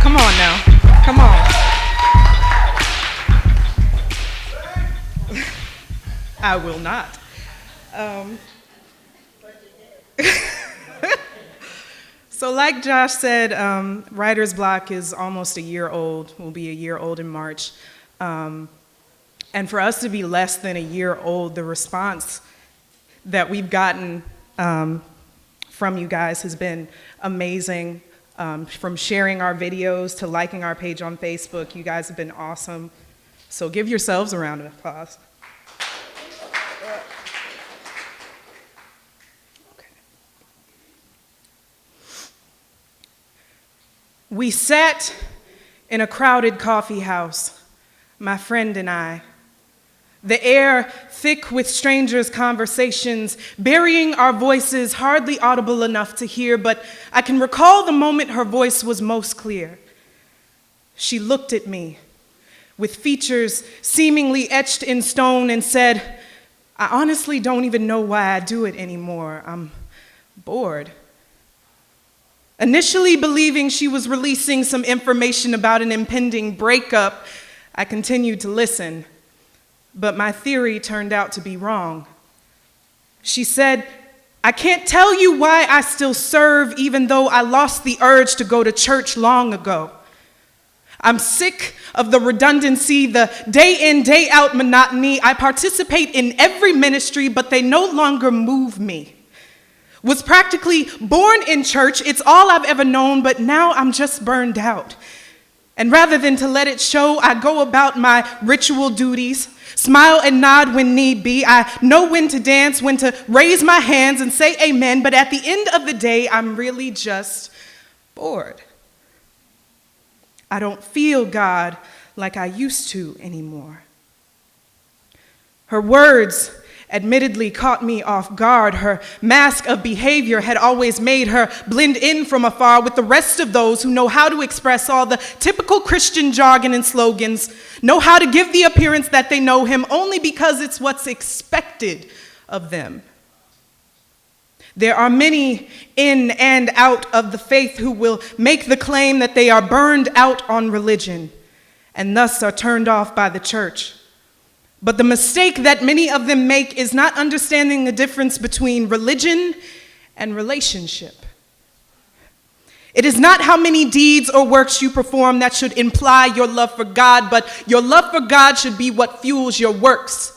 Come on now. Come on. I will not. So like Josh said, writer's block is almost a year old. Will be a year old in March. And for us to be less than a year old, the response that we've gotten from you guys has been amazing. From sharing our videos to liking our page on Facebook, you guys have been awesome. So give yourselves a round of applause. We sat in a crowded coffee house, my friend and I, the air thick with strangers' conversations, burying our voices hardly audible enough to hear, but I can recall the moment her voice was most clear. She looked at me with features seemingly etched in stone and said, "I honestly don't even know why I do it anymore. I'm bored." Initially believing she was releasing some information about an impending breakup, I continued to listen, but my theory turned out to be wrong. She said, "I can't tell you why I still serve even though I lost the urge to go to church long ago. I'm sick of the redundancy, the day in, day out monotony. I participate in every ministry, but they no longer move me. Was practically born in church, it's all I've ever known, but now I'm just burned out. And rather than to let it show, I go about my ritual duties, smile and nod when need be. I know when to dance, when to raise my hands and say amen, but at the end of the day, I'm really just bored. I don't feel God like I used to anymore." Her words admittedly caught me off guard. Her mask of behavior had always made her blend in from afar with the rest of those who know how to express all the typical Christian jargon and slogans, know how to give the appearance that they know him only because it's what's expected of them. There are many in and out of the faith who will make the claim that they are burned out on religion and thus are turned off by the church. But the mistake that many of them make is not understanding the difference between religion and relationship. It is not how many deeds or works you perform that should imply your love for God, but your love for God should be what fuels your works.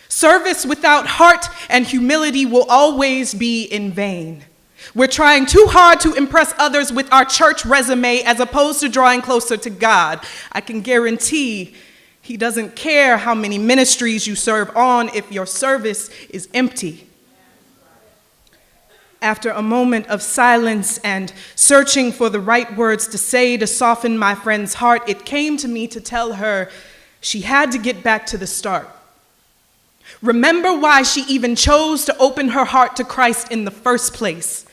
Service without heart and humility will always be in vain. We're trying too hard to impress others with our church resume as opposed to drawing closer to God. I can guarantee He doesn't care how many ministries you serve on if your service is empty. After a moment of silence and searching for the right words to say to soften my friend's heart, it came to me to tell her she had to get back to the start. Remember why she even chose to open her heart to Christ in the first place.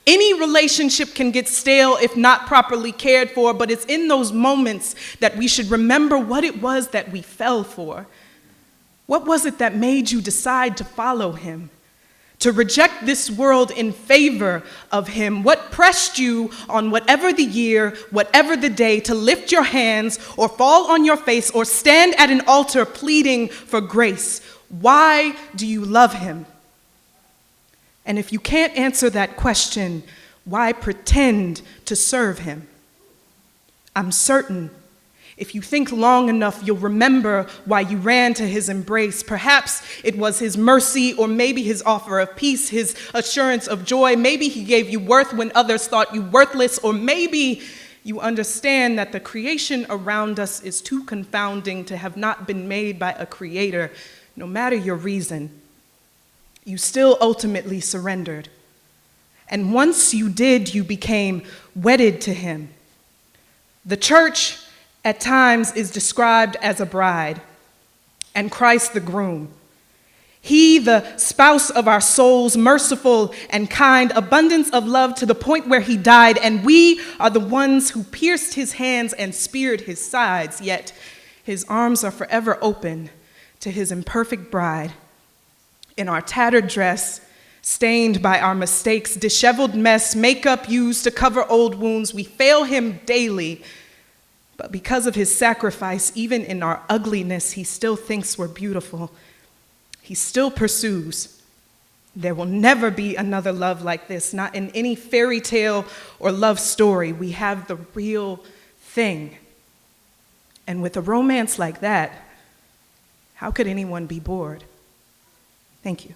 Any relationship can get stale if not properly cared for, but it's in those moments that we should remember what it was that we fell for. What was it that made you decide to follow him? To reject this world in favor of him? What pressed you on whatever the year, whatever the day, to lift your hands or fall on your face or stand at an altar pleading for grace? Why do you love him? And if you can't answer that question, why pretend to serve him? I'm certain if you think long enough, you'll remember why you ran to his embrace. Perhaps it was his mercy, or maybe his offer of peace, his assurance of joy. Maybe he gave you worth when others thought you worthless, or maybe you understand that the creation around us is too confounding to have not been made by a creator. No matter your reason, you still ultimately surrendered. And once you did, you became wedded to him. The church at times is described as a bride, and Christ the groom. He, the spouse of our souls, merciful and kind, abundance of love to the point where he died, and we are the ones who pierced his hands and speared his sides, yet his arms are forever open to his imperfect bride. In our tattered dress, stained by our mistakes, disheveled mess, makeup used to cover old wounds, we fail him daily But because of his sacrifice, even in our ugliness, he still thinks we're beautiful. He still pursues. There will never be another love like this, not in any fairy tale or love story. We have the real thing. And with a romance like that, how could anyone be bored? Thank you.